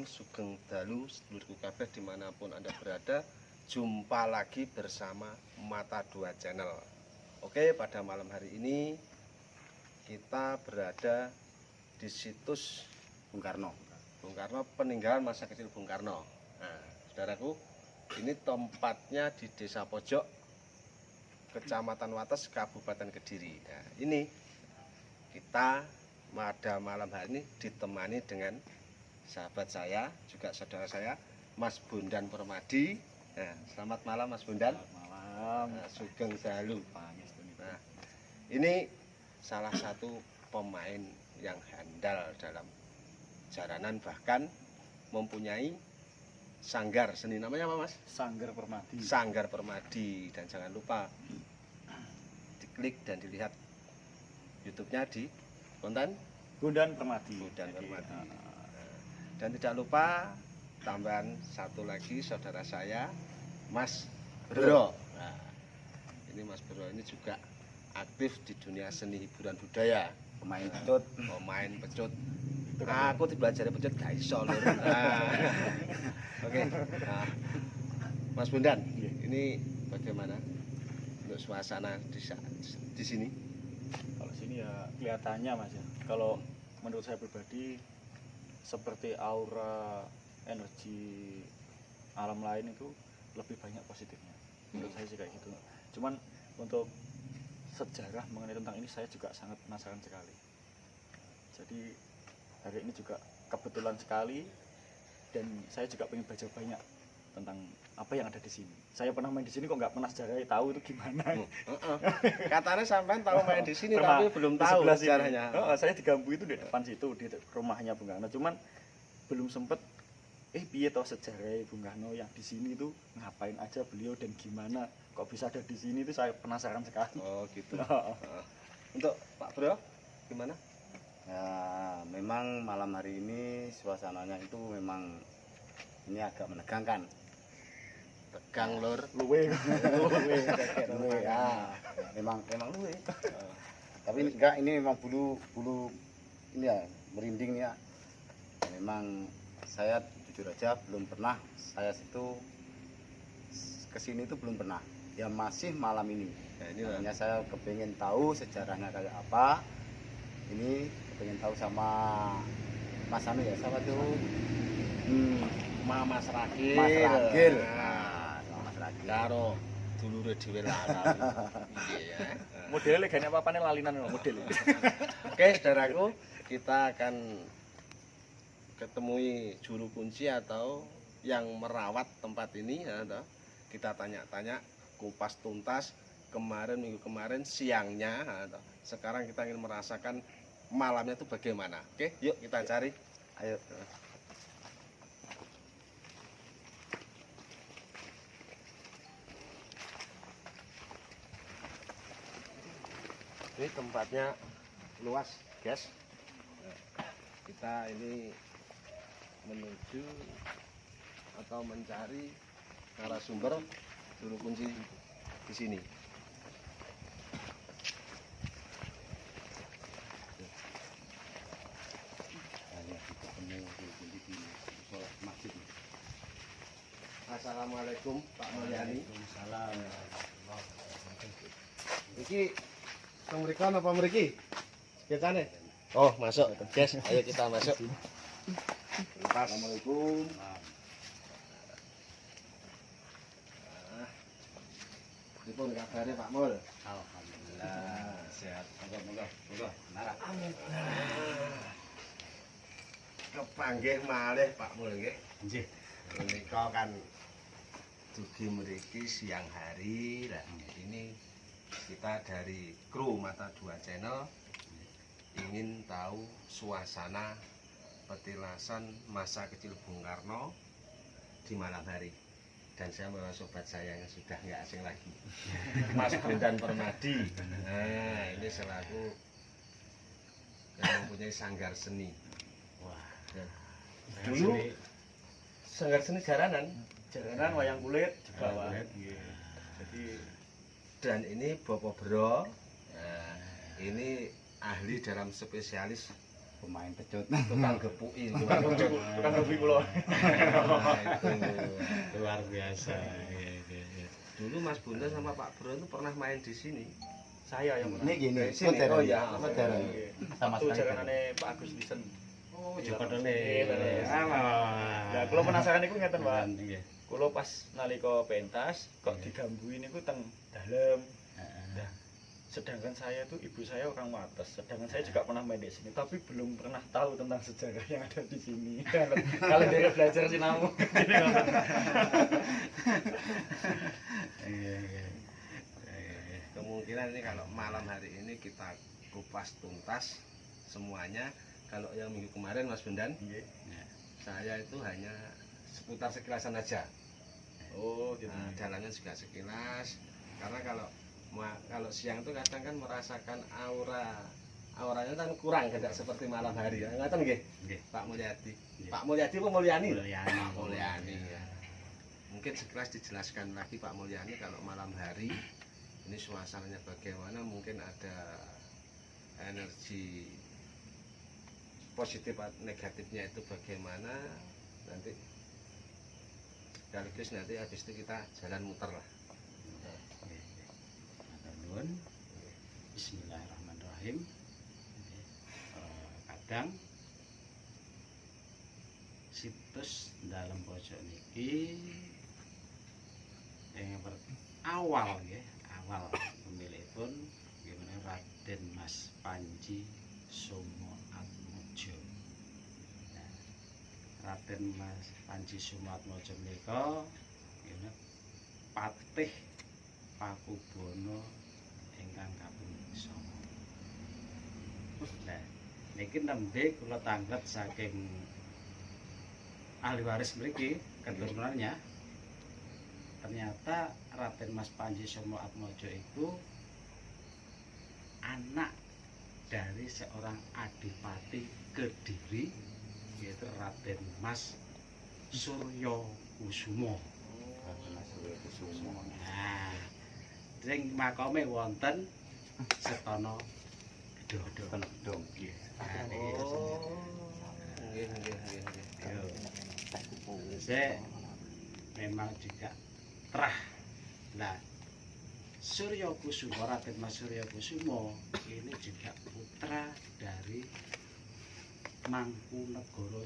malam, sugeng dalu, sedulurku kabeh dimanapun Anda berada. Jumpa lagi bersama Mata Dua Channel. Oke, pada malam hari ini kita berada di situs Bung Karno, peninggalan masa kecil Bung Karno. Nah, saudaraku, ini tempatnya di Desa Pojok, Kecamatan Wates, Kabupaten Kediri. Nah, ini kita pada malam hari ini ditemani dengan sahabat saya, juga saudara saya, Mas Bondan Permadi. Nah, selamat malam Mas Bondan. Selamat malam. Nah, sugeng dalu. Nah, ini salah satu pemain yang handal dalam jaranan, bahkan mempunyai sanggar seni. Namanya apa, Mas? Sanggar Permadi. Sanggar Permadi. Dan jangan lupa diklik dan dilihat YouTube-nya di Bondan Permadi. Permadi. Dan tidak lupa tambahan satu lagi saudara saya, Mas Bro. Nah, ini Mas Bro ini juga aktif di dunia seni hiburan budaya. Pemain pecut. Pemain pecut. Aku dipelajari pecut gak iso lho. Nah, oke. Nah, Mas Bondan, ini bagaimana untuk suasana di sini? Kalau sini ya kelihatannya Mas ya. Kalau menurut saya pribadi seperti aura energi alam lain itu lebih banyak positifnya. Menurut saya sih kayak gitu. Cuman untuk sejarah mengenai tentang ini saya juga sangat penasaran sekali. Jadi hari ini juga kebetulan sekali dan saya juga pengen belajar banyak tentang apa yang ada di sini. Saya pernah main di sini kok nggak pernah sejarahnya, tahu itu gimana. Katanya sampean tahu main di sini tapi belum tahu sejarahnya. Saya di Gambu itu di depan situ, di rumahnya Bung Karno. Cuman belum sempet piye toh sejarah Bung Karno yang di sini itu ngapain aja beliau dan gimana kok bisa ada di sini, itu saya penasaran sekali. Oh gitu. Untuk Pak Bro gimana? Ya, memang malam hari ini suasananya itu memang ini agak menegangkan. Tegang lur. Luwe. Ya, memang luwe. Tapi enggak, ini memang bulu ini ya merinding ya. Memang saya jujur aja belum pernah saya situ kesini itu belum pernah. Ya masih malam ini. Makanya saya kepengen tahu sejarahnya kayak apa. Ini kepengen tahu sama Mas Anu ya, siapa tuh? Mas Ragil. Mas Ragil. Nah, sama Mas Ragil. Karo dulure dhewe larang. Iya. Modelnya gak apa-apane lalinan model. Oke, saudaraku, kita akan ketemui juru kunci atau yang merawat tempat ini ya, toh. Kita tanya-tanya kupas tuntas minggu kemarin siangnya ya, toh. Sekarang kita ingin merasakan malamnya itu bagaimana. Oke, yuk kita cari. Ayo. Ini tempatnya luas, guys. Kita ini menuju atau mencari narasumber juru kunci di sini. Assalamualaikum Pak Mulyani. Waalaikumsalam. Iki mriki apa mriki? Biasane. Oh, masuk. Guys, ayo kita masuk. Assalamualaikum. Dipun kabare Pak Mul. Alhamdulillah sehat. Monggo. Nara. Kepanggih malih Pak Mul nggih. Nggih. Menika kan dugi mriki siang hari. Lah ini kita dari kru Mata Dua Channel ingin tahu suasana petilasan masa kecil Bung Karno di malam hari. Dan saya membawa sobat saya yang sudah nggak asing lagi, Mas Bondan Permadi. Nah, ini selaku yang mempunyai sanggar seni. Wah. Dulu sanggar seni jaranan Wayang kulit juga. Jadi dan ini Bapak Bro. Nah, ini ahli dalam spesialis pemain pecut. tukang gepuki Tukang lebih kula. Itu luar biasa. Iya. dulu Mas Bunda sama Pak Bro itu pernah main di sini. Saya yang Ini gini, Sini. modern. Oh, iya. Modern. Sama Waktu sekali. jaganane Pak Agus Disen. Oh, Iya, Joko Mas. Done. Iya, Ah. Lah kula penasaran iku ngeten, Pak. Nggih. Kula pas nalika pentas kok digambui niku teng dalem. Heeh. Sedangkan saya tuh ibu saya orang Wates, sedangkan saya juga pernah main di sini, tapi belum pernah tahu tentang sejarah yang ada di sini. Kalau dari belajar sinau, Iya. Kemungkinan ini kalau malam hari ini kita kupas tuntas semuanya. Kalau yang minggu kemarin Mas Bendan, saya itu hanya seputar sekilasan aja. oh gitu. Nah, jalannya juga sekilas. Karena kalau siang itu kadang kan merasakan auranya kan kurang tidak seperti malam hari ya. Ngaten nggih? Nggih. Pak Mulyadi. Nggih. Pak Mulyadi apa Mulyani? Mulyani. Ya. Mungkin sekilas dijelaskan lagi Pak Mulyani kalau malam hari ini suasananya bagaimana, mungkin ada energi positif atau negatifnya itu bagaimana nanti sekaligus nanti habis itu kita jalan muter lah. Nuwun. Bismillahirrahmanirrahim. Kadang situs dalam pojok niki yang awal nggih, awal pemilihipun gimana Raden Mas Panji Somo Atmojo. Nah, Raden Mas Panji Somo Atmojo menika gimana patih Pakubono ingkang kaping 9. Nah, niki nembe kula tanglet saking ahli waris mriki keturunannya. Ternyata Raden Mas Panji Somo Atmojo itu anak dari seorang adipati Kediri, yaitu Raden Mas Suryo Kusumo. Nah, sing makome wonten Setono Gedodo. Penedong. Nah, niki saya memang juga terah. Nah, Suryo Kusumo, Raden Mas Suryo Kusumo ini juga putra dari Mangkunegara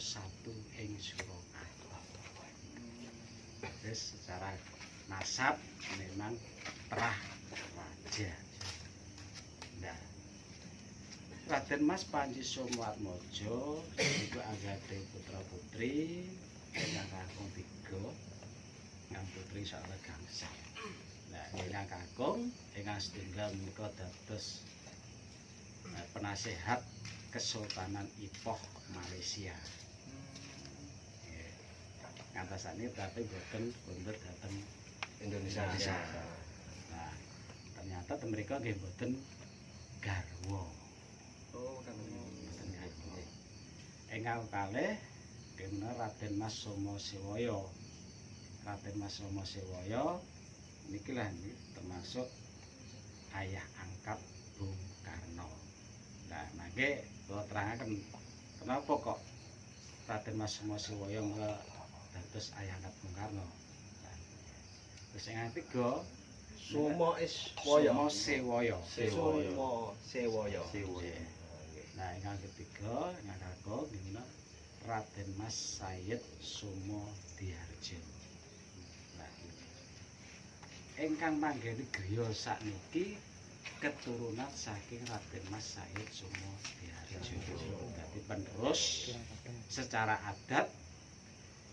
I ing Surakarta. Terus secara nasab memang terah raja. Nah, Raden Mas Panji Somo Atmojo itu agate putra putri ingkang kakung 3, ingkang putri salah gangsal. Nah, ingkang kakung ingkang setunggal menika dados penasehat Kesultanan Ipoh Malaysia. Nggih. Ngantasane tapi boten kondur dhateng Indonesia. Nah, ternyata mereka nggih boten garwa. Oh kan. Boten garwa. Ingkang kalih kena Raden Mas Somo Sewaya. Raden Mas Somo Sewaya niki lah termasuk ayah angkat Bung Karno. Nah, mangke kula terangaken kenapa kok Raden Mas Somo Sewaya dados ayah angkat Bung Karno. Nah, terus yang ketiga Sumo is Somo Sewaya. Sumo Sewoyo. Nah, yang ketiga, yang kakung gimana? Raden Mas Said Sumo Diharjo. Nah, ingkang manggeni griya sakniki keturunan saking Raden Mas Said Sumo Diharjo. Jadi penerus secara adat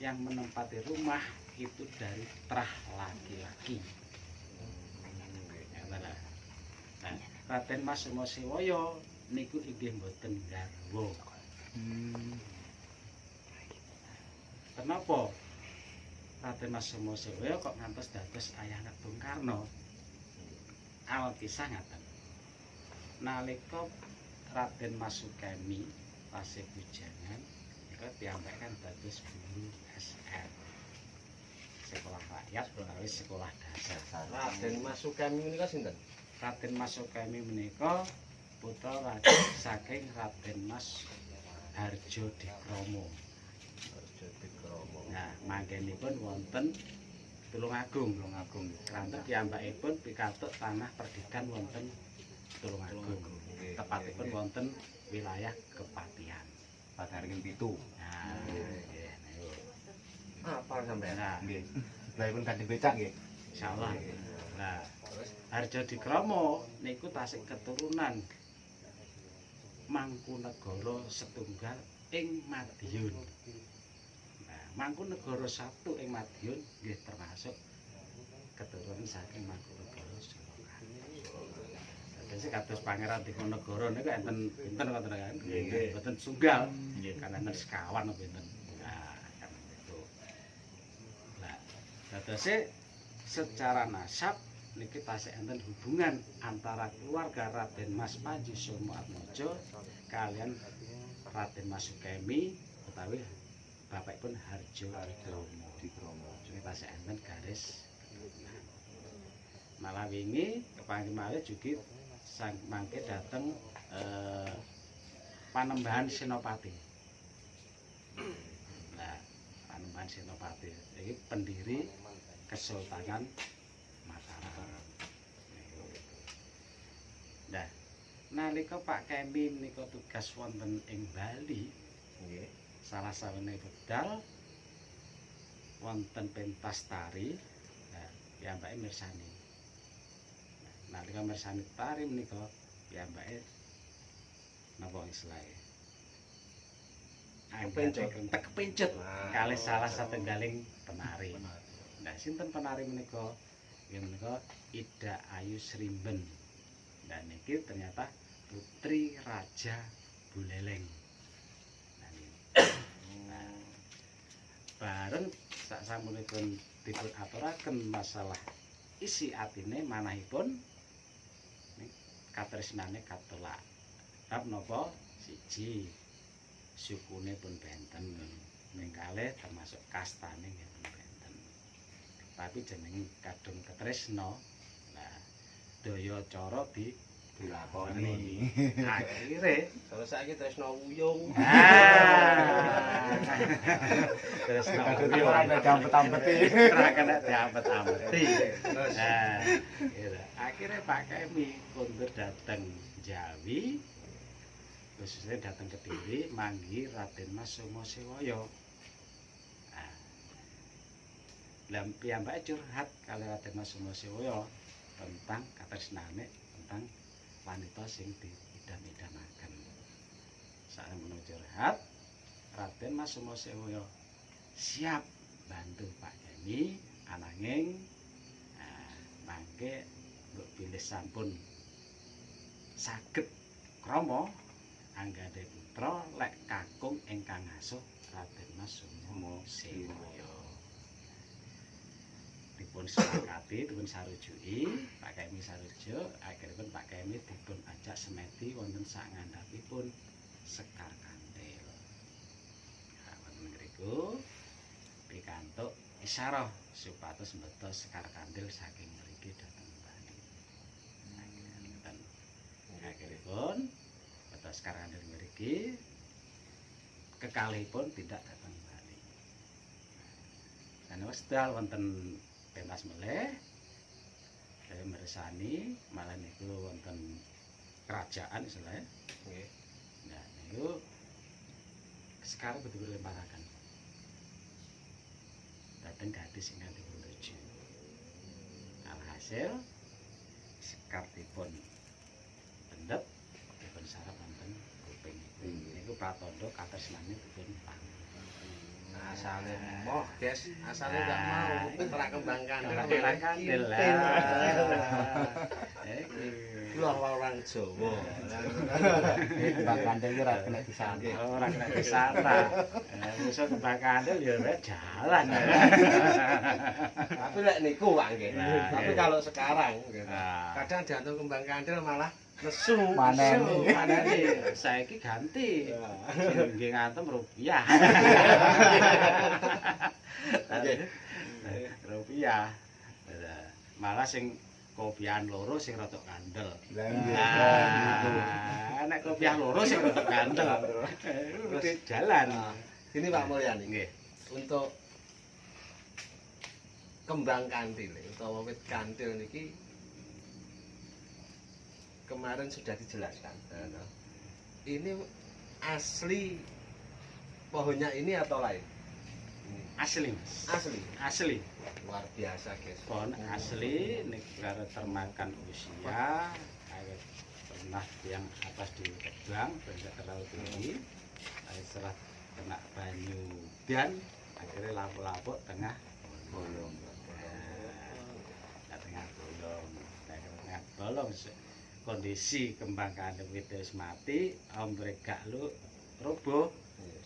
yang menempati rumah itu dari trah laki-laki. Nah, Raden Mas Sumo Sewaya niku inggih mboten garwa. Kenapa Raden Mas Sumo Sewaya kok ngantos dados ayahna Bung Karno? Awal kisah ngaten. Nalika Raden Mas Sukemi tasih bujangan, niku piyambak kan dados guru SR. Sekolah rakyat utawi sekolah dasar. Raden Mas Sukemi menika sinten? Raden Mas Sukemi menika putra raja saking Raden Mas Harjo Dikromo. Harjo Dikromo. Nah, mangkenipun wonten Tulungagung. Kanthi piyambakipun pikantuk tanah perdikan wonten Tulungagung. Tepatipun wonten wilayah Kepatihan. Padaring 7. Nah, nggih niku. Apa sampean? Nah, Nggih. Lah pun kanthi becak nggih. insyaallah. Nah, Harjo Dikromo niku tasih keturunan Mangkunegara setunggal ing Madiun. Nah, Mangkunegara satu ing Madiun nggih termasuk keturunan saking Mangkunegara Surakarta. Dadi kados Pangeran Diponegoro niku enten pinten wonten kan? Nggih, mboten tunggal. Nggih, kan enten sekawan apa pinten. Nah, kan itu. Lah, dadose secara nasab niki tasih enten hubungan antara keluarga Raden Mas Panji Somo Atmojo kalian Raden Mas Sukemi utawi bapakipun Harjo Dikromo. Niki tasih enten garis keturunan. Malah wingi kepanggih malih jugi sang mangke dateng Panembahan Senopati. Nah, Panembahan Senopati iki pendiri Kesultanan Mataram. Nah, nalika Pak Kemi menika tugas wonten ing Bali, Nggih. salah sawane wekdal wonten pentas tari. Nah, piyambake mirsani. Nah, nalika mirsani tari menika piyambake napa istilahé? Kepencut. Kepencut Nah, kalih salah satunggaling penari. Nah, sinten penari menika? Inggih menika Ida Ayu Srimben. Nah, niki ternyata putri Raja Buleleng. Nah, niki. Nah, bareng saksampunipun dipun aturaken masalah isi atine manahipun katresnane katolak. Bab napa? Siji, sukune pun benten. Ning kalih termasuk kastane nggih pun benten. Tapi jeneng kadung katresna. Nah, daya cara dilakoni. Akhire terus saiki tresno wuyung. Tresna Kadang ora ada dampet-dampeti. ora kena diampet-ampeti. Nah, gitu. Akhirnya Pak Kemi kondur dateng Jawi, khususnya dateng Kediri, manggi Raden Mas Somo Sewaya. Nah, lah piyambake curhat kali Raden Mas Somo Sewaya tentang katresnane tentang wanita sing diidam-idamaken. Sampun curhat, Raden Mas Somo Sewaya siap bantu Pak Kemi ananging mangke mbok bilih sampun saged krama anggane putra lek kakung ingkang asuh Raden Mas Somo Sewaya. Dipun sepakati, dipun sarujuki, Pak Kemi sarujuk, akhiripun Pak Kemi dipun ajak semedi wonten sak ngandhapipun Sekar Kandel. Nah, wonten ngriku pikantuk isyarah supados mbeta Sekar Kandel saking mriki dhateng Bali. Akhiripun mbeta Sekar Kandel mriki kekalihipun tindak dhateng Bali. Dan wekdal wonten pentas meleh saya mirsani malah niku wonten kerajaan istilahnya. Nggih. Nah niku sekarang betul-betul lemparaken dateng gadis ingkang dipun tuju. Alhasil Sekar dipun pendet dipun sarap wonten kuping. Niku pratandha katresnane dipun panggung. Asale moh, guys. Asale enggak mau petra kembang kandel. Kembang kandel lah. Lha orang Jawa. Kembang kandel iki ora kena disangka. Ora kena disana. Musuh kembang kandel ya jalan. Tapi lek niku Pak nggih. Nah, Tapi iya. kalau sekarang gitu. Nah. Kadang jantung kembang kandel malah nesu. Maneni. Maneni saiki ganti. Sing nggih ngantem rupiah. Nggih. Rupiah. Malah sing kopiahan loro sing rada kandel. Lah gitu. Nek kopiah loro sing rada kandel. Terus jalan. Ini Pak Mulyani. Nggih. Untuk kembang kantil utawa wit kantil niki kemarin sudah dijelaskan. Ini asli pohonnya ini atau lain? Ini. Asli, Mas. Asli. Asli. Luar biasa, guys. Pohon asli negara termakan usia awet pernah yang atas ditebang benda terlalu tinggi setelah kena banyu dan akhirnya lapuk-lapuk tengah bolong tengah bolong kondisi kembang kandung itu mati ombrek gak lu roboh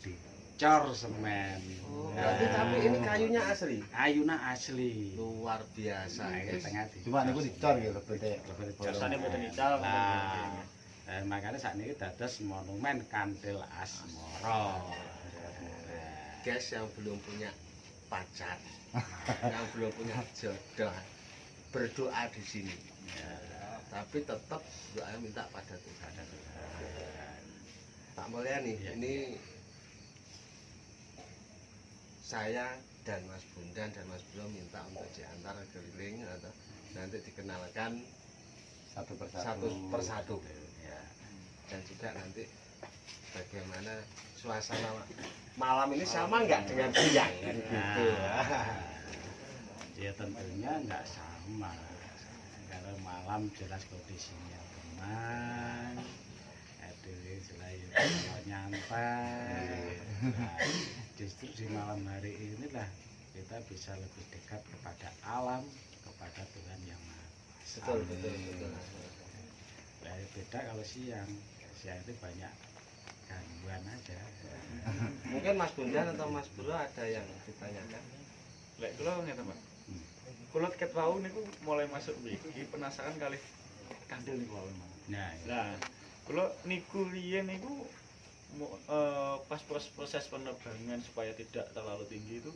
dicor semen. Berarti tapi ini kayunya asli. Kayunya asli. Luar biasa. Tengah Cuma niku dicor gitu lebih Biasane mboten dical. Dan makanya saat ini dados monumen kantil asmara. Guys yang belum punya pacar, yang belum punya jodoh, berdoa di sini. Tapi tetap doa minta pada Tuhan. Pak Mulyani, ini saya dan Mas Bundan dan Mas Bro minta untuk diantar keliling atau nanti dikenalkan satu satu persatu. Dan juga nanti bagaimana suasana malam ini sama nggak dengan siang kan gitu. Ya tentunya nggak sama. Kalau malam jelas kondisinya tenang, selain nyantai. Justru di malam hari inilah kita bisa lebih dekat kepada alam, kepada Tuhan yang Maha Esa. Betul. Beda kalau siang itu banyak gangguan aja. Mungkin Mas Bundan atau Mas Bro ada yang ditanyakan. Lek kula ngeten, Pak. Kula ket wau niku mulai masuk iki penasaran kali kandil niku wau. Nah, kula niku riyen niku pas proses penerbangan supaya tidak terlalu tinggi itu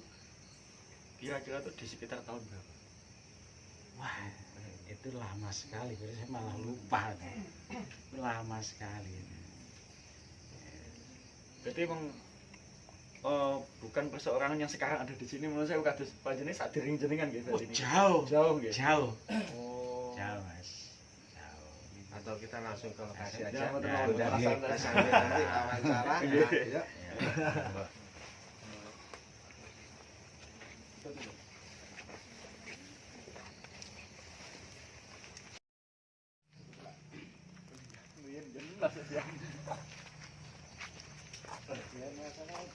kira-kira tuh di sekitar tahun berapa? Wah, itu lama sekali, saya malah lupa nih. Lama sekali. Berarti emang bukan perseorangan yang sekarang ada di sini, menurut saya kados panjenengan sadering jenengan gitu. Jauh gitu. Jauh, Oh. jauh Mas. Jauh. Atau kita langsung ke lokasi Ya, aja. betul. Udah sampai nanti wawancara. Ya.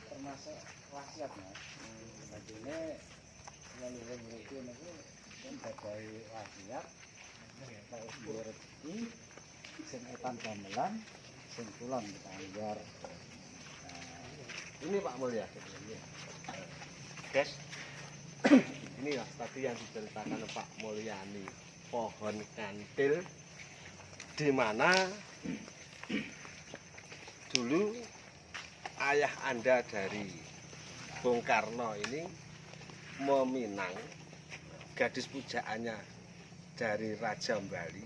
Termasuk wasiat Mas. Jadi leluhur mriki niku pun gadhahi wasiat nek duwe rezeki sing etan gamelan sing kulon ditanggar. Ini Pak Mulya. Guys. Ini ya tadi yang diceritakan Pak Mulyani, pohon kantil di mana dulu ayah Anda dari Bung Karno ini meminang gadis pujaannya dari Raja Bali,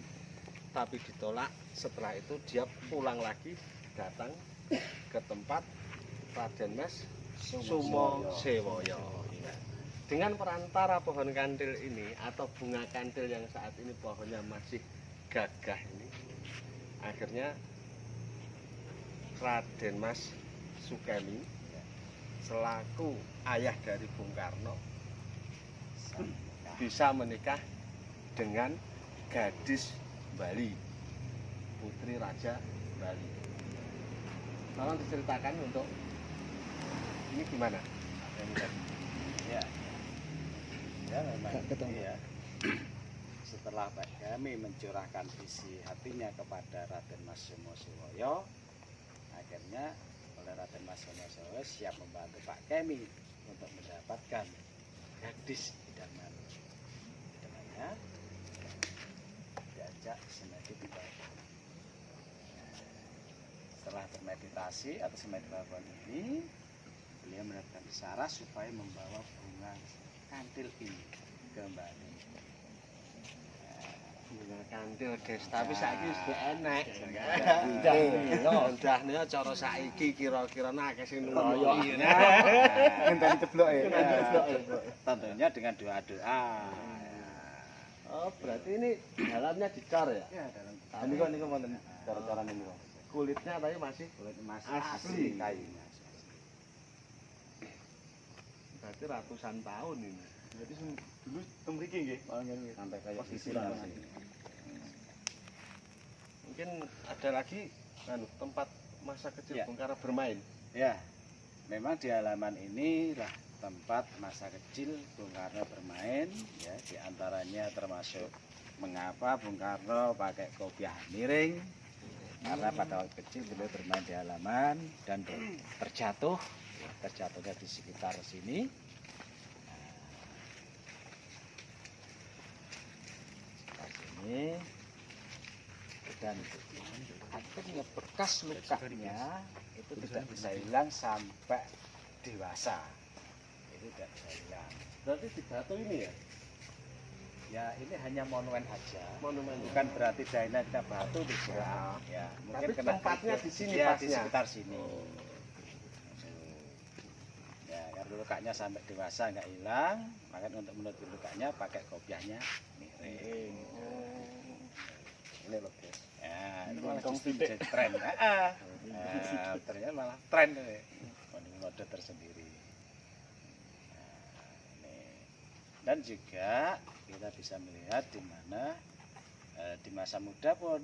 tapi ditolak. Setelah itu dia pulang lagi datang ke tempat Raden Mas Sumo Sewoyo. Dengan perantara pohon kantil ini atau bunga kantil yang saat ini pohonnya masih gagah ini, akhirnya Raden Mas Sukemi selaku ayah dari Bung Karno bisa menikah dengan gadis Bali, putri Raja Bali. Tolong diceritakan untuk ini gimana? Ya memang ya. Setelah Pak Kemi mencurahkan isi hatinya kepada Raden Mas Sumo Sewoyo, akhirnya oleh Raden Mas Sumo Sewoyo siap membantu Pak Kemi untuk mendapatkan gadis idaman. Dengannya diajak semedi tiba. Setelah bermeditasi atau semeditasi ini, beliau mendapatkan isyarat supaya membawa bunga kantil ini kembali. bunga kandil Des, tapi saiki wis gak enek. Ndah Ndah cara saiki kira-kira akeh sing Royok. Ngenteni ceblok ya. Tentunya dengan doa-doa. Oh, berarti ini dalamnya dicor ya? Ya, dalam Niku wonten cara-cara niku. Kulitnya tapi masih kulit emas Asli. kayunya. berarti ratusan tahun ini. Berarti dulu teng mriki nggih. Sampai kayak Posisi sisiran lah. sih. Mungkin ada lagi tempat masa kecil Ya. Bung Karno bermain. Ya, memang di halaman inilah tempat masa kecil Bung Karno bermain, ya, diantaranya termasuk mengapa Bung Karno pakai kopiah miring, karena pada waktu kecil beliau bermain di halaman dan terjatuh, ya, terjatuhnya di sekitar sini. Sekitar sini, dan akhirnya bekas lukanya itu tidak bisa hilang sampai dewasa. Itu tidak bisa hilang. Berarti di batu ini ya? Ya, ini hanya monumen aja. Monumen. Bukan berarti dainanya batu tidak. Ya, Tapi kena tempatnya kritik. di sini Ya, di pasnya. sekitar sini. Ya, karena lukanya sampai dewasa nggak hilang, maka untuk menutupi lukanya pakai kopiahnya miring. Ini loh guys. Ya, itu malah Untung justru titik. jadi tren. Ternyata malah tren ini. Mode tersendiri. Nah, ini. Dan juga kita bisa melihat di mana di masa muda pun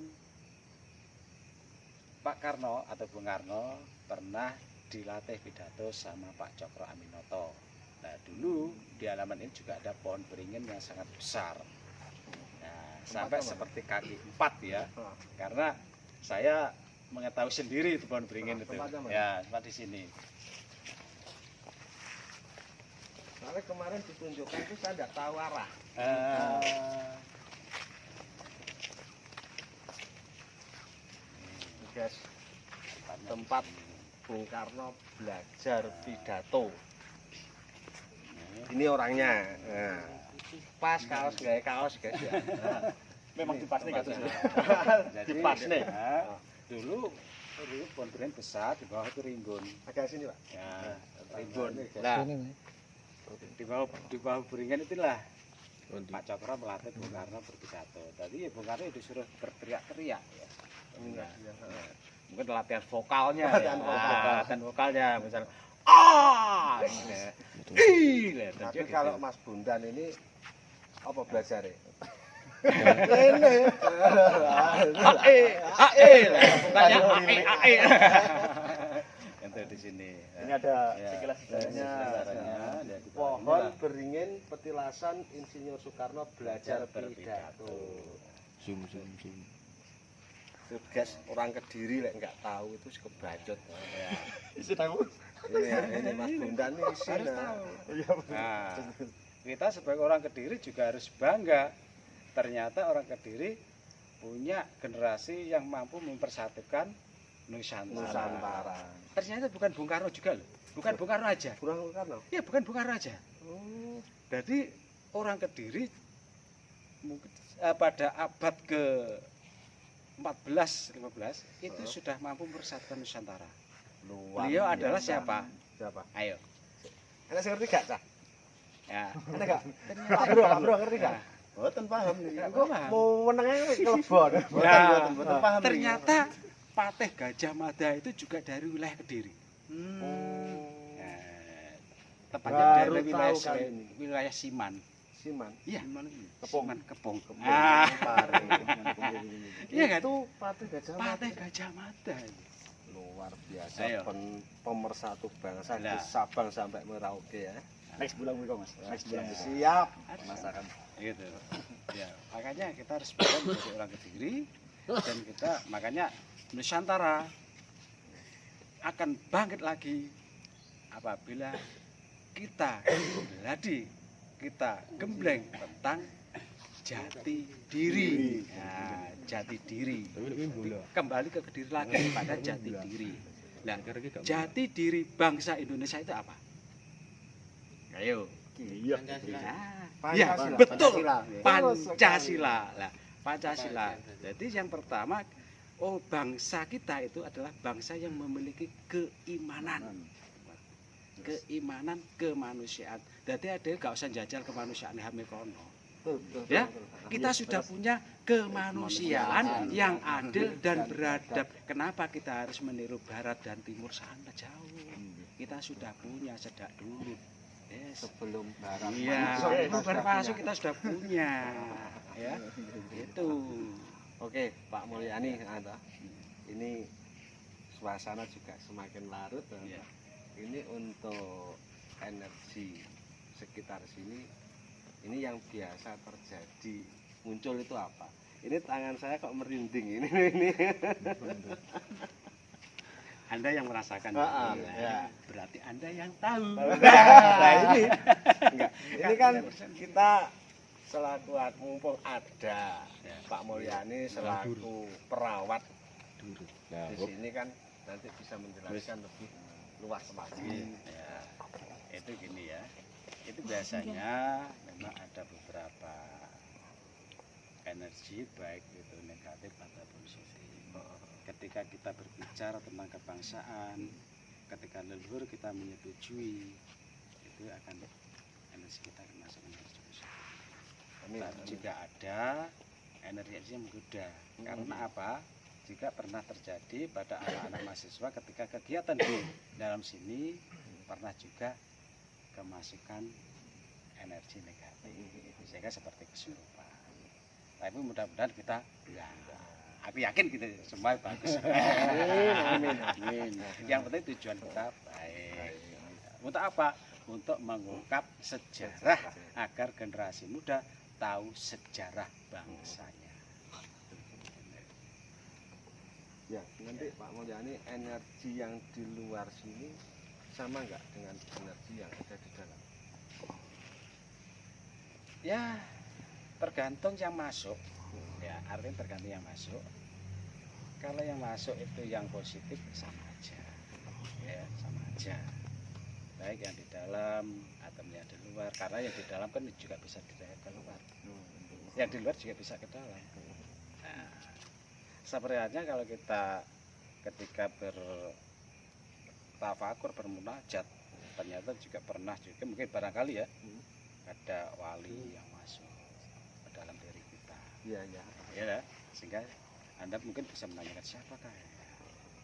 Pak Karno atau Bung Karno pernah dilatih pidato sama Pak Cokro Aminoto. Nah, dulu di halaman ini juga ada pohon beringin yang sangat besar. Nah, sampai apa? seperti kaki 4 ya. Karena saya mengetahui sendiri itu pohon beringin itu. Tempatnya mana? Ya, tempat di sini. Soalnya kemarin ditunjukkan itu saya tidak tahu arah. Guys, tempat Bung Karno belajar pidato. Ini orangnya. Nah, pas kaos gaya kaos guys ya. Memang dipasnya gak tuh. Jadi, Dipas nih. ya, dulu pohon beringin besar, di bawah itu rimbun. Agak sini Pak. Ya, rimbun. Nah, Di bawah beringin itulah Pak Cokro melatih Bung Karno berpidato. Tadi ya Bung Karno disuruh berteriak-teriak ya. Iya. Mungkin latihan vokalnya, Latihan ya. vokal. Latihan vokalnya, misalnya Tapi kalau Mas Bundan ini apa belajarnya? vokalnya Itu di sini. Ini ada Ya, sekilas sejarahnya. sejarahnya, ya, di bawah Pohon inilah. beringin petilasan Insinyur Soekarno belajar pidato. zoom. Itu guys, orang Kediri lek nggak tahu itu kebacut. Ya. Isi tahu. Ini Mas Bundan ini Harus sini. tahu. Iya. Nah, kita sebagai orang Kediri juga harus bangga. Ternyata orang Kediri punya generasi yang mampu mempersatukan Nusantara. Nusantara. Ternyata bukan Bung Karno juga loh. Bukan Bung Karno aja. Kurang Soekarno. Ya, bukan Bung Karno aja. Oh, Jadi orang Kediri mungkin pada abad ke 14-15 itu sudah mampu mempersatukan Nusantara. luar Beliau adalah biasa. siapa? Siapa? Ayo. Enak sih ngerti gak, Cah? Ya. Enak gak? Pak Bro ngerti gak? Boten paham nih. Enggak paham. Mau menengnya kelebon. Boten paham. Ternyata Patih Gajah Mada itu juga dari wilayah Kediri. Oh. Nah, tepatnya Baru dari tahu kali ini. wilayah Siman. Siman. Iya, Kepong. Siman Kepong. Pare. Iya kan? Itu Patih Gajah Mada. Patih Gajah Mada. Luar biasa Ayo. pemersatu bangsa Lah. di Sabang sampai Merauke ya. Next bulan minggu Mas. Next bulan Ya. minggu. Siap. Masakan. Gitu. Ya, makanya kita harus bangga menjadi orang Kediri dan kita makanya Nusantara akan bangkit lagi apabila kita gembleng tentang jati diri. Nah, jati diri. Kembali ke Kediri lagi pada jati diri. Nah, jati diri bangsa Indonesia itu apa? Ayo. Iya. Nah, Pancasila. ya, betul. Pancasila. Pancasila. Lah, Pancasila. Jadi yang pertama, bangsa kita itu adalah bangsa yang memiliki keimanan kemanusiaan. Jadi ada gak usah jajal kemanusiaan hame kono. Ya, kita sudah punya kemanusiaan yang adil dan beradab. Kenapa kita harus meniru barat dan timur sana jauh? Kita sudah punya sejak dulu. Yes. Sebelum barat Iya, sebelum barat masuk kita sudah punya. Ya, itu. Oke, Pak Mulyani, ini suasana juga semakin larut. Ya. Ini untuk energi sekitar sini, ini yang biasa terjadi muncul itu apa? Ini tangan saya kok merinding ini. Anda yang merasakan, Ya. berarti Anda yang tahu. Nah ini, enggak. Ini kan kita selaku mumpung ada Pak Mulyani selaku perawat di sini kan nanti bisa menjelaskan lebih luas lagi. Ya, itu gini ya. Itu biasanya memang ada beberapa energi baik itu negatif ataupun positif. Ketika kita berbicara tentang kebangsaan, ketika leluhur kita menyetujui, itu akan energi kita akan masuk energi positif. Tapi juga ada energi yang menggoda. Karena apa? Jika pernah terjadi pada anak-anak mahasiswa ketika kegiatan di dalam sini pernah juga kemasukan energi negatif, sehingga seperti kesurupan. Tapi mudah-mudahan kita aku yakin kita semua bagus. Amin. Yang penting tujuan kita baik. Untuk apa? Untuk mengungkap sejarah agar generasi muda tahu sejarah bangsanya. Ya, nanti Pak Mulyani, energi yang di luar sini sama nggak dengan energi yang ada di dalam? Ya, tergantung yang masuk. Ya, artinya tergantung yang masuk. Kalau yang masuk itu yang positif sama aja. Ya, sama aja. Baik yang di dalam atau yang di luar. Karena yang di dalam kan juga bisa direct keluar. Yang di luar juga bisa ke dalam. Nah, seperti halnya kalau kita ketika bertafakur, bermunajat, ternyata juga pernah juga mungkin barangkali ya ada wali yang masuk ke dalam diri kita. Iya, iya. Ya, sehingga Anda mungkin bisa menanyakan siapakah ya?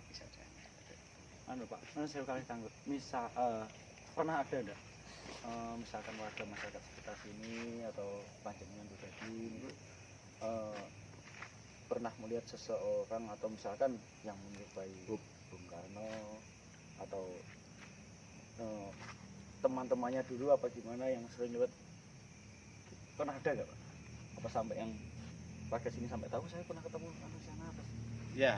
Bisa jadi. Pak, saya kali tangguh. Misal pernah ada enggak? Misalkan warga masyarakat sekitar sini atau panjenengan pribadi itu pernah melihat seseorang atau misalkan yang menyerupai Bung Karno atau teman-temannya dulu apa gimana yang sering lewat, pernah ada nggak Pak? Apa sampai yang warga sini sampai tahu saya pernah ketemu manusia apa sih? Ya,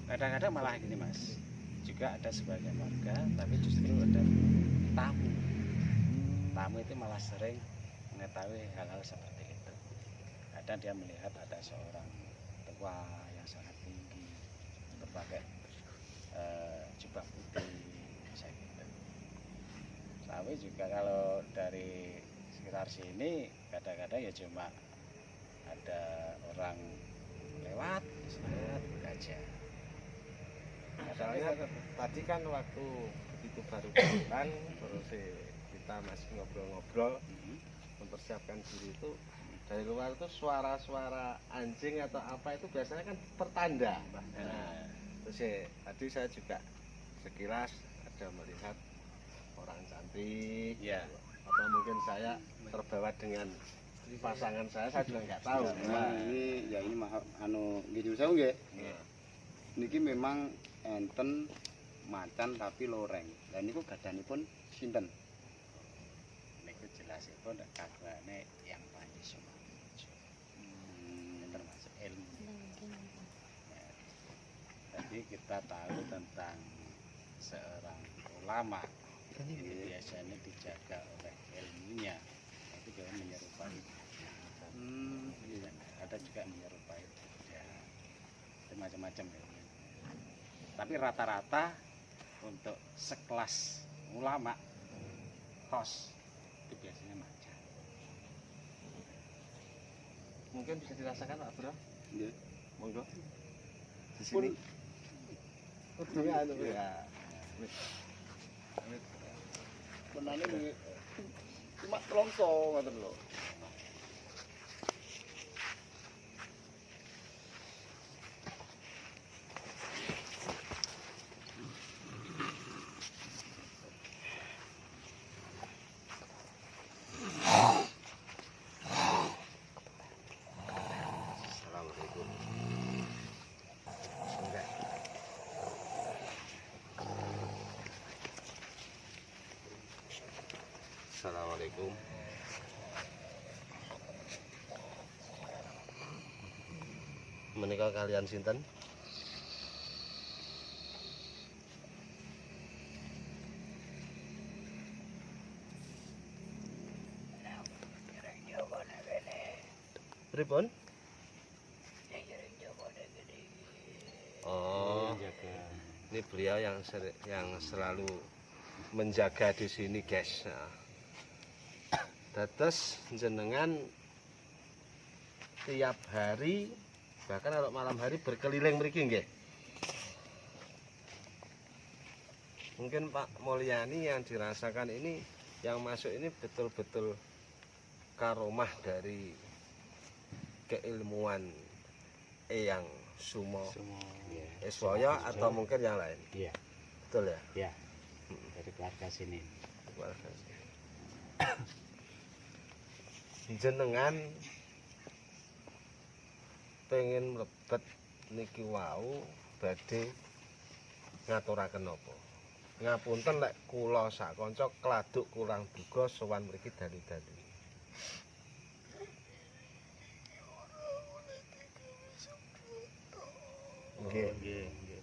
kadang-kadang malah gini Mas, juga ada sebagian warga, tapi justru ada tamu. Tamu itu malah sering mengetahui hal-hal seperti itu. Kadang dia melihat ada seorang tua yang sangat tinggi, berpakai jubah putih, saya gitu. Tapi juga kalau dari sekitar sini, kadang-kadang ya cuma ada orang lewat aja. Soalnya tadi kan waktu begitu baru kan terus kita masih ngobrol-ngobrol mempersiapkan diri itu, dari luar itu suara-suara anjing atau apa itu biasanya kan pertanda. Nah, terus tadi saya juga sekilas ada melihat orang cantik, Ya. atau mungkin saya terbawa dengan pasangan saya juga nggak tahu. Nah, ini maaf gitu saya nggih. Nah, Niki memang enten macan tapi loreng. Lah niku gadanipun sinten? Niku jelasipun kagungannya yang panji sumamuju. Termasuk ilmu. Ya. Jadi kita tahu tentang seorang ulama ini biasanya dijaga oleh ilmunya. Itu juga menyerupai. Ada juga menyerupai. Ya. Itu macam-macam ya. Tapi rata-rata untuk sekelas ulama host itu biasanya macan. mungkin bisa dirasakan Pak Bro. Nggih. Monggo. Di sini Udah anu ya. menane cuma trongso ngoten lho. Assalamualaikum. Enggak. Assalamualaikum. Menika kalian sinten? Pripun? Oh, ini beliau yang selalu menjaga di sini, guys. Nah, dados jenengan tiap hari bahkan kalau malam hari berkeliling mriki nggih. Mungkin Pak Mulyani yang dirasakan ini yang masuk ini betul-betul karomah dari keilmuan Eyang Sumo Eswaya atau mungkin yang lain. Iya, Betul ya? iya. Dari keluarga sini. Jenengan pengen mlebet niki wau badhe ngaturaken napa? Ngapunten lek kula sak kanca kladuk kurang duga sowan mriki dalu-dalu. Nggih, nggih, nggih.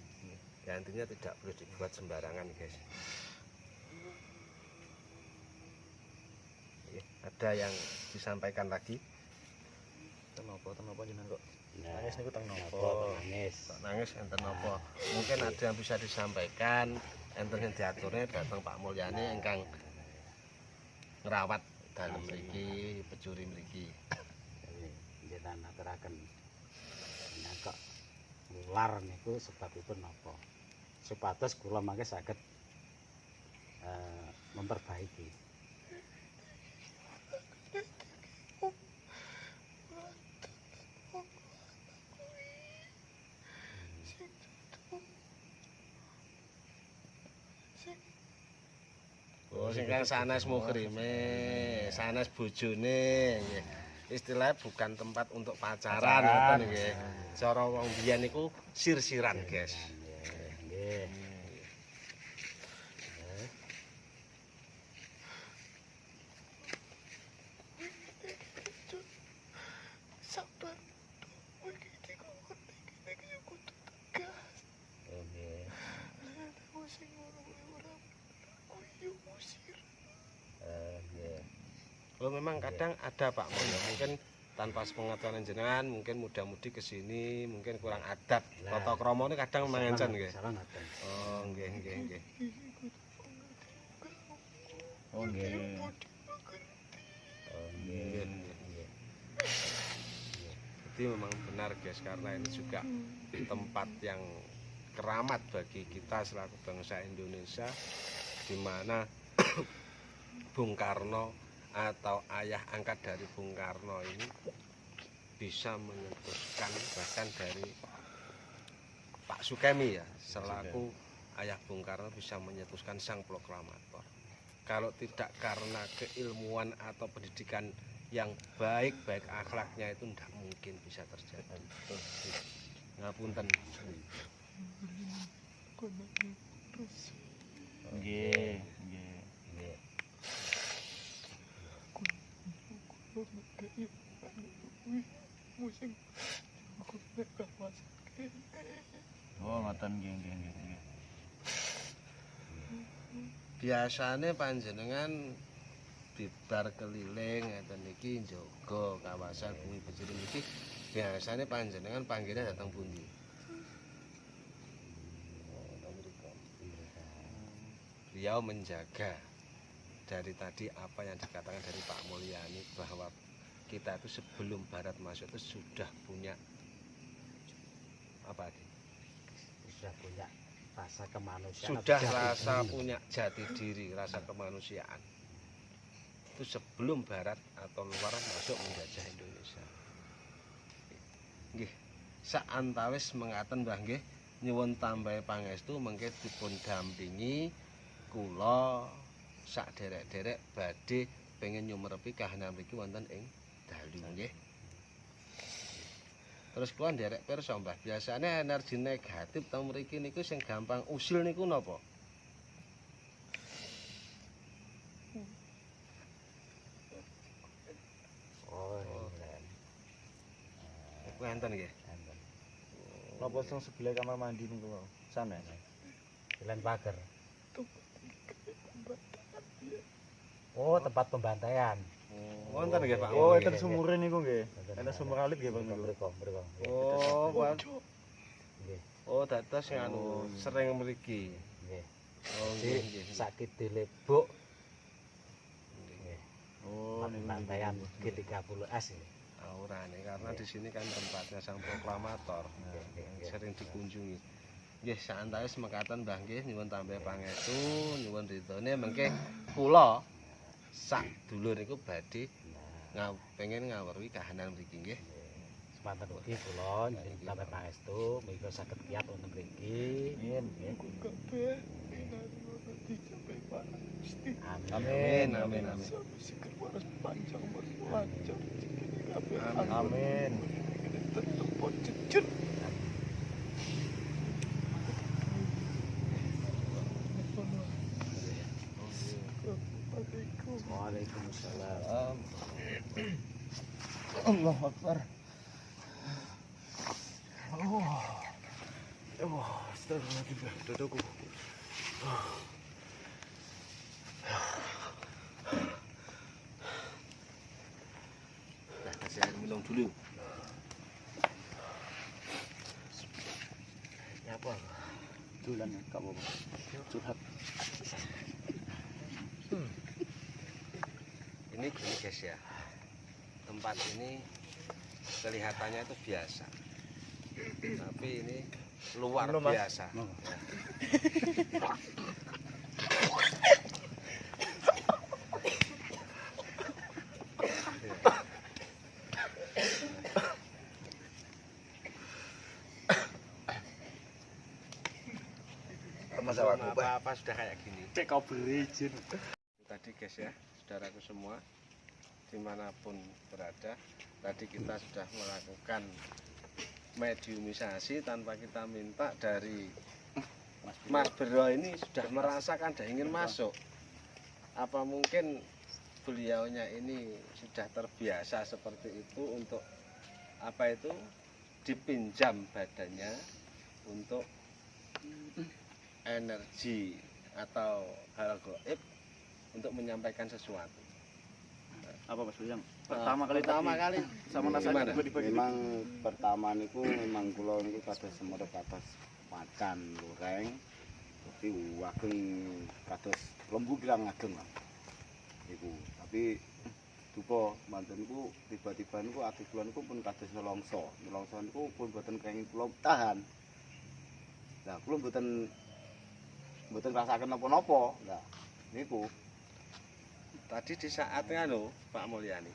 Ya, intinya tidak perlu dibuat sembarangan, guys. Ada yang disampaikan lagi? Tenapa jenengan kok Nah, nangis niku teng napa napa? nangis? Tak nangis enten napa? Mungkin ada yang bisa disampaikan, enten yang diaturnya datang Pak Mulyani ingkang ngrawat dalem mriki, pecuri mriki. Jenengan aturaken. Nah kok ular niku sebabipun napa? Supados kula mangke saged memperbaiki. Oh, sing kang sanes mukrime, sanes bojone nggih. Istilahnya bukan tempat untuk pacaran ngoten nggih. Cara wong biyen niku sir-siran, guys. Nggih. Oh, memang kadang ada Pak Mulya, mungkin tanpa sepengetahuan jenengan, mungkin muda-mudi ke sini, mungkin kurang adab. Tata krama ini kadang mangencen nggih. Salah ngoten. Oh, nggih, nggih, nggih. Oh nggih. Oh, nggih, nggih. Jadi memang benar, guys, karena ini juga tempat yang keramat bagi kita selaku bangsa Indonesia, di mana Bung Karno atau ayah angkat dari Bung Karno ini bisa menyetuskan, bahkan dari Pak Sukemi ya, selaku ayah Bung Karno bisa menyetuskan sang proklamator. Kalau tidak karena keilmuan atau pendidikan yang baik akhlaknya itu tidak mungkin bisa terjadi. Ngapunten. Nggih, nggih. Oh, ngoten nggih, nggih, nggih. Biasane panjenengan bibar keliling ngeten niki njaga kawasan Bumi Bejiri niki, biasane panjenengan panggilnya datang pundi? Beliau menjaga dari tadi apa yang dikatakan dari Pak Mulyani bahwa kita itu sebelum Barat masuk itu sudah punya apa Adi? Sudah punya rasa kemanusiaan. Sudah atau jati rasa diri. punya jati diri, rasa kemanusiaan. Itu sebelum Barat atau luar masuk menjajah Indonesia. Nggih, saantawis mengaten Mbah nggih, nyuwun tambahi pangestu mengke dipun dampingi kula sak derek-derek badhe pengen nyumerepi kahanan mriki wonten ing dalu nggih. Terus kula nderek pirsa Mbah, biasane energi negatif teng mriki niku sing gampang usil niku napa? Oh, iya. Niku enten nggih. Enten. Napa sing sebelah kamar mandi niku mau? Sana. Jalan pagar. Oh, tempat pembantaian. Wonten nggih Pak. Oh, nggih. itu sumure niku nggih. Ana sumur alit nggih Bang niku. Mriko. Oh, Pak. Nggih, Oh, dados anu sering mriki. nggih. Oh, nggih nggih. Sakit dilebok. Nggih. Oh, niku. Pembantaian G30S ini. Aurane karena di sini kan tempatnya sang proklamator. Nggih. Sering dikunjungi. Nggih, saantawis mekaten Mbah nggih nyuwun tambah pangestu, nyuwun ridhone mengke kula sak dulur niku badhe pengen ngaweruhi kahanan mriki nggih. Semanten ugi kula nyuwun tambah pangestu menika saged kiyat wonten mriki. Amin. Amin, amin, amin. Amin. Waalaikumsalam. Allah Akbar. Oh. Astagfirullahaladzim. Dudukku. Nah, kasih air minum dulu. Ya apa? Dulan ya, Kak Bobo. Curhat. Ini gini guys ya, tempat ini kelihatannya itu biasa, tapi ini luar Belum, Mas. biasa. Masalah Apa-apa sudah kayak gini. Cek kau berizin. Tadi guys ya, saudaraku semua, dimanapun berada, tadi kita sudah melakukan mediumisasi tanpa kita minta dari Mas Bro ini sudah merasakan dan ingin masuk. Apa mungkin beliaunya ini sudah terbiasa seperti itu untuk apa itu dipinjam badannya untuk energi atau hal gaib untuk menyampaikan sesuatu. Apa Mas Buyang? Pertama kali sama Gimana? rasanya tiba-tiba gini. Memang pertama niku memang kula niku kados semerep kados macan loreng. Tapi wageng kados lembu kirang ageng lah. Iku. Tapi duka manten niku tiba-tiba niku ati kula niku pun kados nelongso. Nelongso niku pun boten kenging kula tahan. Nah, kula boten rasaken napa-napa. Nah, niku Tadi di saat anu Pak Mulyani,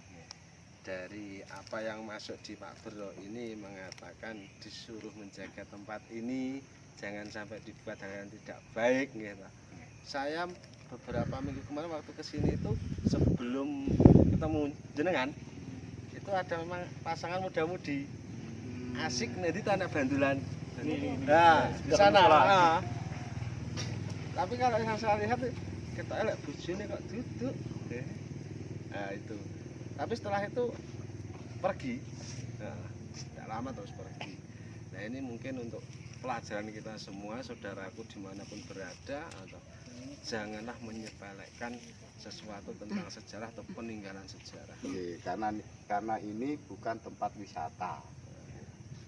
dari apa yang masuk di Pak Bro ini mengatakan disuruh menjaga tempat ini jangan sampai dibuat hal yang tidak baik gitu. Saya beberapa minggu kemarin waktu kesini itu sebelum ketemu jenengan itu ada memang pasangan muda-mudi asik nih di tanah bandulan. Nah, di sana. Nah. Tapi kalau yang saya lihat kita elek bojone kok duduk. Nah itu. Tapi setelah itu pergi. Nah, tidak lama terus pergi. Nah ini mungkin untuk pelajaran kita semua, saudaraku dimanapun berada, atau janganlah menyepelekan sesuatu tentang sejarah atau peninggalan sejarah. nggih, karena ini bukan tempat wisata.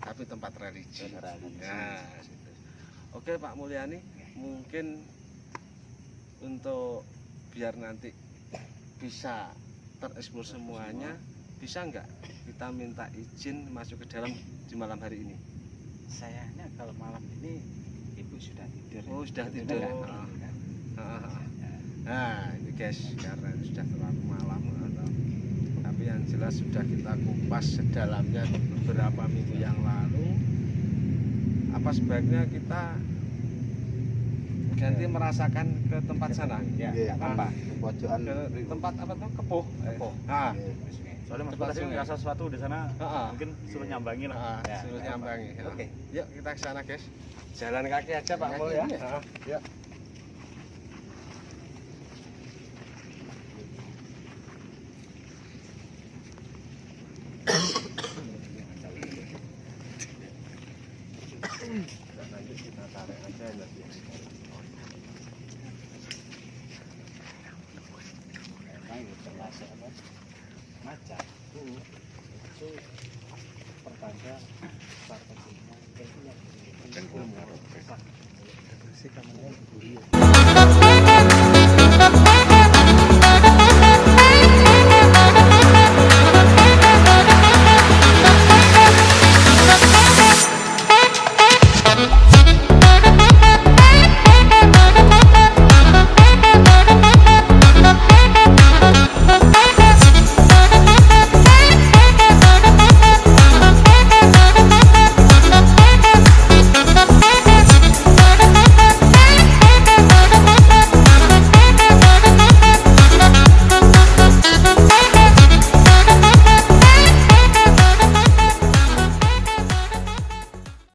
Tapi tempat religi. Religi. Nah, situ. Oke Pak Mulyani, mungkin untuk biar nanti bisa tereksplor semuanya, bisa nggak kita minta izin masuk ke dalam di malam hari ini? Sayangnya kalau malam ini ibu sudah tidur. Oh, sudah Itu tidur. enggak Ah. tidur, kan? Nah ini guys, karena sudah terlalu malam, tapi yang jelas sudah kita kupas sedalamnya beberapa minggu yang lalu. Apa sebaiknya kita ganti merasakan ke tempat sana? Ya, Iya, enggak apa-apa. ke pojokan Ke tempat apa tuh? Kepuh. Kepuh. Ah, Soalnya Mas Tempat tadi sungai. ngerasa sesuatu di sana, Ah. mungkin suruh nyambangi lah. ah, suruh nyambangi. Oke. Yuk kita ke sana guys. Jalan kaki aja Pak Jalan Mul kaki ya. aja. Ah, yuk. Kita lanjut, kita tarik aja nanti. Memang itu termasuk apa? Macan. Itu pertanda strateginya itu yang Dan besar. belum Sih kamu